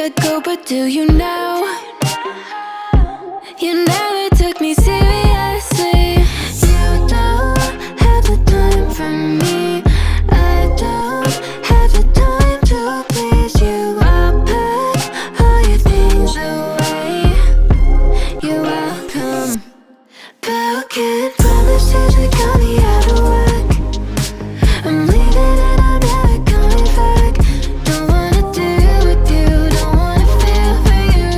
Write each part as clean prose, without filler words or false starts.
let go, but do you know? You never took me seriously. You don't have the time for me. I don't have the time to please you. I pack all your things away. You're welcome. Broken promises that got me out of work. I'm leaving and I'm never coming back. Don't wanna deal with you, don't wanna feel for you.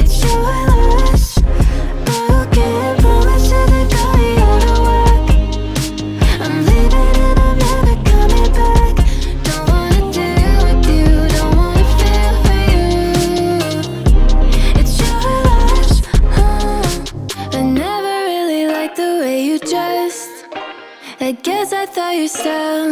It's your loss. Broken promises that got me out of work. I'm leaving and I'm never coming back. Don't wanna deal with you, don't wanna feel for you. It's your loss. I never really liked the way you dressed. I guess I thought your style